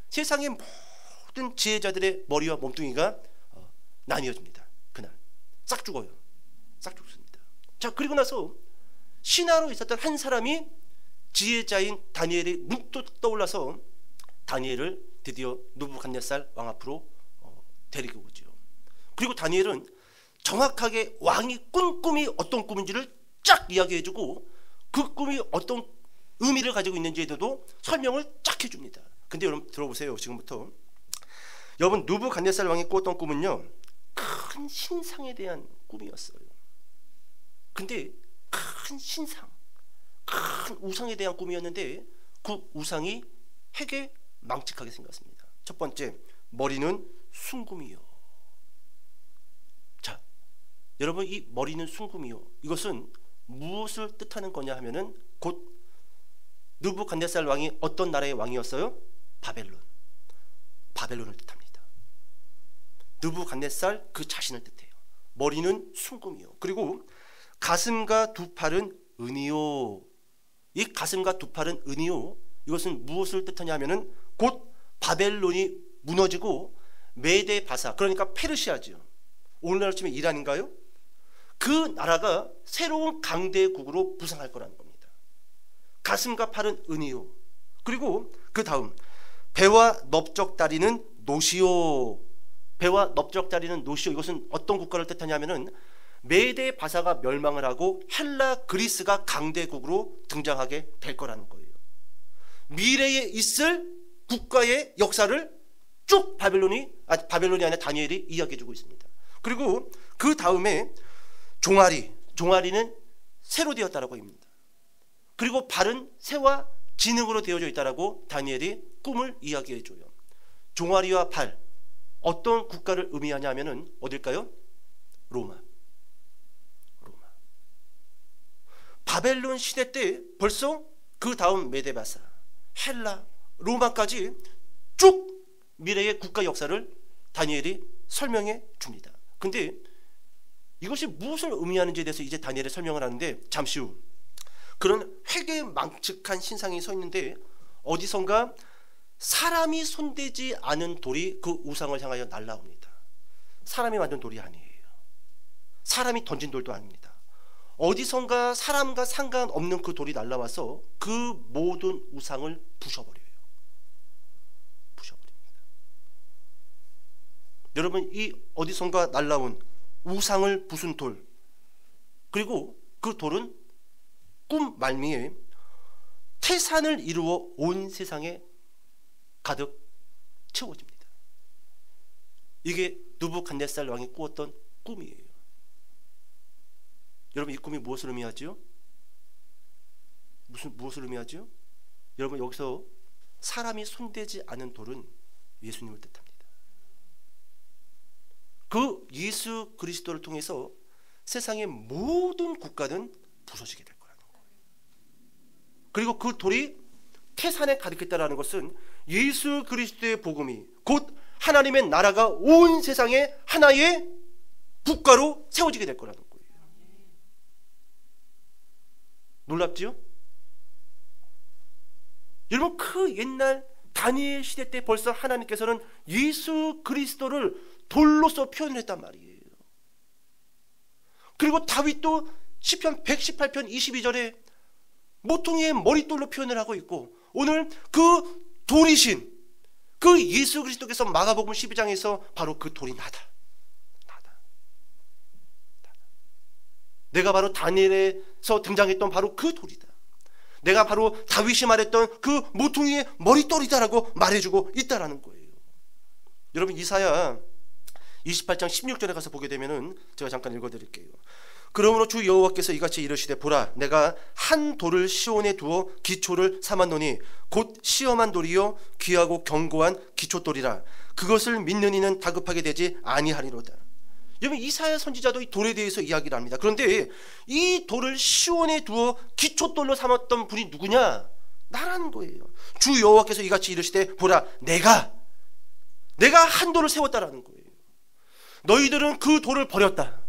[SPEAKER 1] 세상의 모든 지혜자들의 머리와 몸뚱이가 나뉘어집니다. 그날 싹 죽어요. 싹 죽습니다. 자, 그리고 나서 신하로 있었던 한 사람이 지혜자인 다니엘이 문득 떠올라서 다니엘을 드디어 느부갓네살 왕 앞으로 데리고 오죠. 그리고 다니엘은 정확하게 왕이 꾼 꿈이 어떤 꿈인지를 쫙 이야기해주고 그 꿈이 어떤 의미를 가지고 있는지에 대해서도 설명을 쫙 해줍니다. 근데 여러분 들어보세요. 지금부터 여러분, 느부갓네살 왕이 꿨던 꿈은요, 큰 신상에 대한 꿈이었어요. 근데 큰 신상, 큰 우상에 대한 꿈이었는데 그 우상이 핵에 망측하게 생겼습니다. 첫 번째, 머리는 순금이요. 자, 여러분, 이 머리는 순금이요, 이것은 무엇을 뜻하는 거냐 하면은 곧 느부갓네살 왕이 어떤 나라의 왕이었어요? 바벨론을 뜻합니다. 느부갓네살 그 자신을 뜻해요. 머리는 순금이요. 그리고 가슴과 두 팔은 은이요. 이 가슴과 두 팔은 은이요, 이것은 무엇을 뜻하냐 하면은 곧 바벨론이 무너지고 메데 바사, 그러니까 페르시아죠. 오늘날로 치면 이란인가요? 그 나라가 새로운 강대국으로 부상할 거라는 겁니다. 가슴과 팔은 은이요. 그리고 그 다음, 배와 넓적다리는 노시요. 배와 넓적다리는 노시요, 이것은 어떤 국가를 뜻하냐 하면은 메데 바사가 멸망을 하고 헬라 그리스가 강대국으로 등장하게 될 거라는 거예요. 미래에 있을 국가의 역사를 쭉 바벨론이 아니라 다니엘이 이야기해주고 있습니다. 그리고 그 다음에 종아리는 새로 되었다라고 합니다. 그리고 발은 새와 진흙으로 되어져 있다라고 다니엘이 꿈을 이야기해줘요. 종아리와 발, 어떤 국가를 의미하냐 하면은 어딜까요? 로마. 바벨론 시대 때 벌써 그 다음 메데바사, 헬라, 로마까지 쭉 미래의 국가 역사를 다니엘이 설명해 줍니다. 근데 이것이 무엇을 의미하는지에 대해서 이제 다니엘이 설명을 하는데, 잠시 후 그런 회개망측한 신상이 서 있는데 어디선가 사람이 손대지 않은 돌이 그 우상을 향하여 날아옵니다. 사람이 만든 돌이 아니에요. 사람이 던진 돌도 아닙니다. 어디선가 사람과 상관없는 그 돌이 날아와서 그 모든 우상을 부셔버립니다. 여러분, 이 어디선가 날아온 우상을 부순 돌, 그리고 그 돌은 꿈 말미에 태산을 이루어 온 세상에 가득 채워집니다. 이게 느부갓네살 왕이 꾸었던 꿈이에요. 여러분 이 꿈이 무엇을 의미하죠? 무엇을 의미하죠? 여러분 여기서 사람이 손대지 않은 돌은 예수님을 뜻합니다. 그 예수 그리스도를 통해서 세상의 모든 국가는 부서지게 될 거라는 거예요. 그리고 그 돌이 태산에 가득했다라는 것은 예수 그리스도의 복음이 곧 하나님의 나라가 온 세상에 하나의 국가로 세워지게 될 거라는 거예요. 놀랍지요? 여러분 그 옛날 다니엘 시대 때 벌써 하나님께서는 예수 그리스도를 돌로서 표현을 했단 말이에요. 그리고 다윗도 시편 118편 22절에 모퉁이의 머릿돌로 표현을 하고 있고, 오늘 그 돌이신 그 예수 그리스도께서 마가복음 12장에서 바로 그 돌이 나다. 내가 바로 다니엘에서 등장했던 바로 그 돌이다. 내가 바로 다윗이 말했던 그 모퉁이의 머릿돌이다라고 말해주고 있다라는 거예요. 여러분 이사야 28장 16절에 가서 보게 되면은 제가 잠깐 읽어드릴게요. 그러므로 주 여호와께서 이같이 이르시되 보라 내가 한 돌을 시온에 두어 기초를 삼았노니 곧 시험한 돌이요 귀하고 견고한 기초돌이라 그것을 믿는 이는 다급하게 되지 아니하리로다. 여러분 이사야 선지자도 이 돌에 대해서 이야기를 합니다. 그런데 이 돌을 시온에 두어 기초돌로 삼았던 분이 누구냐? 나라는 거예요. 주 여호와께서 이같이 이르시되 보라 내가 한 돌을 세웠다라는 거예요. 너희들은 그 돌을 버렸다.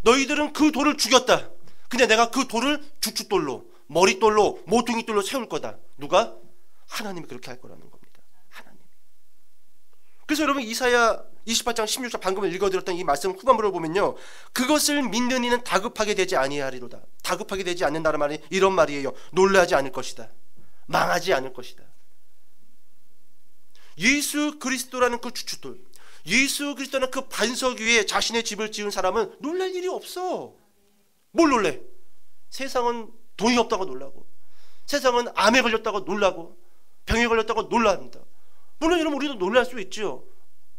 [SPEAKER 1] 너희들은 그 돌을 죽였다. 근데 내가 그 돌을 주춧돌로 머릿돌로 모퉁이돌로 세울 거다. 누가? 하나님이 그렇게 할 거라는 겁니다. 하나님. 그래서 여러분 이사야 28장 16절 방금 읽어드렸던 이 말씀 후반부를 보면요, 그것을 믿는 이는 다급하게 되지 아니하리로다. 다급하게 되지 않는다는 말이 이런 말이에요. 놀라지 않을 것이다. 망하지 않을 것이다. 예수 그리스도라는 그 주춧돌, 예수 그리스도는 그 반석 위에 자신의 집을 지은 사람은 놀랄 일이 없어. 뭘 놀래? 세상은 돈이 없다고 놀라고, 세상은 암에 걸렸다고 놀라고, 병에 걸렸다고 놀랍니다. 물론 여러분 우리도 놀랄 수 있죠.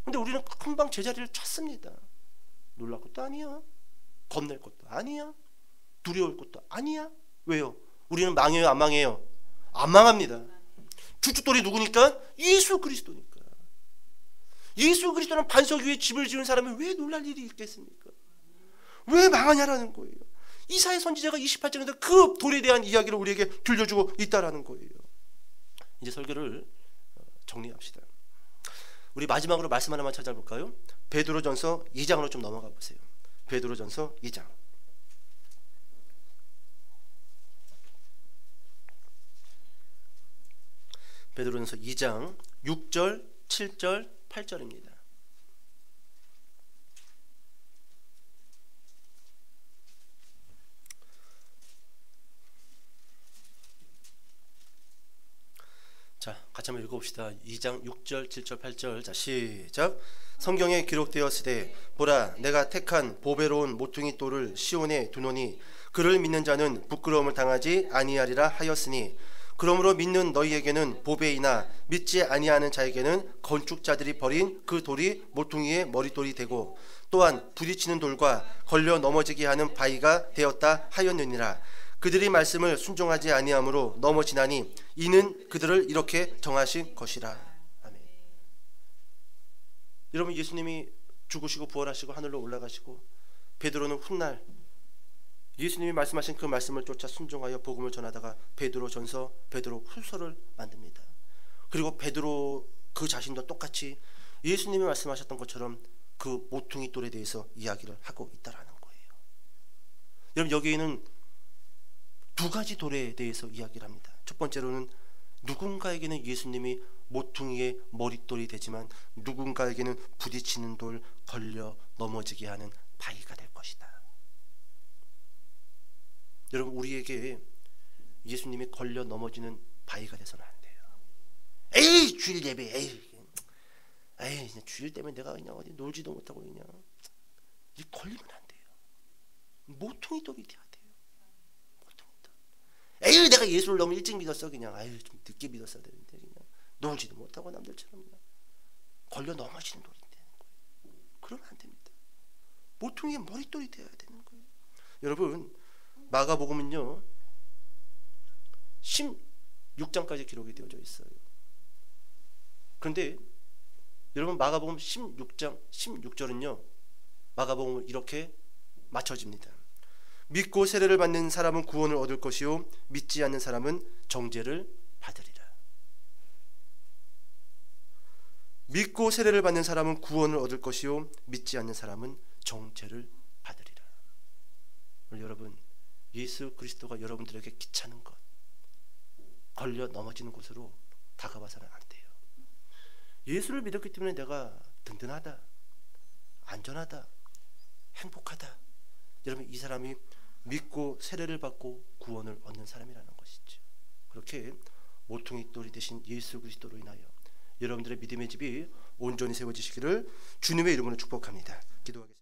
[SPEAKER 1] 근데 우리는 금방 제자리를 찾습니다. 놀랄 것도 아니야, 겁낼 것도 아니야, 두려울 것도 아니야. 왜요? 우리는 망해요 안 망해요? 안 망합니다. 주춧돌이 누구니까? 예수 그리스도니까. 예수 그리스도는 반석 위에 집을 지은 사람이 왜 놀랄 일이 있겠습니까? 왜 망하냐라는 거예요. 이사야 선지자가 28장에서 그 돌에 대한 이야기를 우리에게 들려주고 있다라는 거예요. 이제 설교를 정리합시다. 우리 마지막으로 말씀 하나만 찾아볼까요? 베드로전서 2장으로 좀 넘어가 보세요. 베드로전서 2장. 베드로전서 2장 6절, 7절, 8절입니다. 자, 같이 한번 읽어봅시다. 2장 6절, 7절, 8절. 자, 시작. 성경에 기록되었으되 보라 내가 택한 보배로운 모퉁이 돌을 시온에 두노니 그를 믿는 자는 부끄러움을 당하지 아니하리라 하였으니 그러므로 믿는 너희에게는 보배이나 믿지 아니하는 자에게는 건축자들이 버린 그 돌이 모퉁이의 머릿돌이 되고 또한 부딪히는 돌과 걸려 넘어지게 하는 바위가 되었다 하였느니라. 그들이 말씀을 순종하지 아니하므로 넘어지나니 이는 그들을 이렇게 정하신 것이라. 아멘. 여러분 예수님이 죽으시고 부활하시고 하늘로 올라가시고 베드로는 훗날 예수님이 말씀하신 그 말씀을 쫓아 순종하여 복음을 전하다가 베드로전서, 베드로후서를 만듭니다. 그리고 베드로 그 자신도 똑같이 예수님이 말씀하셨던 것처럼 그 모퉁이 돌에 대해서 이야기를 하고 있다라는 거예요. 여러분 여기에는 두 가지 돌에 대해서 이야기를 합니다. 첫 번째로는 누군가에게는 예수님이 모퉁이의 머릿돌이 되지만 누군가에게는 부딪히는 돌, 걸려 넘어지게 하는 바위가 될 것이다. 여러분 우리에게 예수님이 걸려 넘어지는 바위가 돼서는 안 돼요. 에이 주일 예배, 에이 주일 때문에 내가 그냥 어디 놀지도 못하고 그냥 이 걸리면 안 돼요. 모퉁이 돌이 돼야 돼요. 모퉁이 돌. 에이 내가 예수를 너무 일찍 믿었어 그냥 좀 늦게 믿었어야 되는데 그냥 놀지도 못하고 남들처럼 그냥 걸려 넘어지는 돌이 되는 거예요. 그러면 안 됩니다. 모퉁이의 머릿돌이 되어야 되는 거예요. 여러분 마가복음은요 16장까지 기록이 되어져 있어요. 그런데 여러분 마가복음 16장 16절은요 마가복음은 이렇게 맞춰집니다. 믿고 세례를 받는 사람은 구원을 얻을 것이요 믿지 않는 사람은 정죄를 받으리라. 믿고 세례를 받는 사람은 구원을 얻을 것이요 믿지 않는 사람은 정죄를 받으리라. 여러분 예수 그리스도가 여러분들에게 귀찮은 것, 걸려 넘어지는 곳으로 다가와서는 안 돼요. 예수를 믿었기 때문에 내가 든든하다, 안전하다, 행복하다. 여러분 이 사람이 믿고 세례를 받고 구원을 얻는 사람이라는 것이죠. 그렇게 모퉁이 돌이 되신 예수 그리스도로 인하여 여러분들의 믿음의 집이 온전히 세워지시기를 주님의 이름으로 축복합니다. 기도하겠습니다.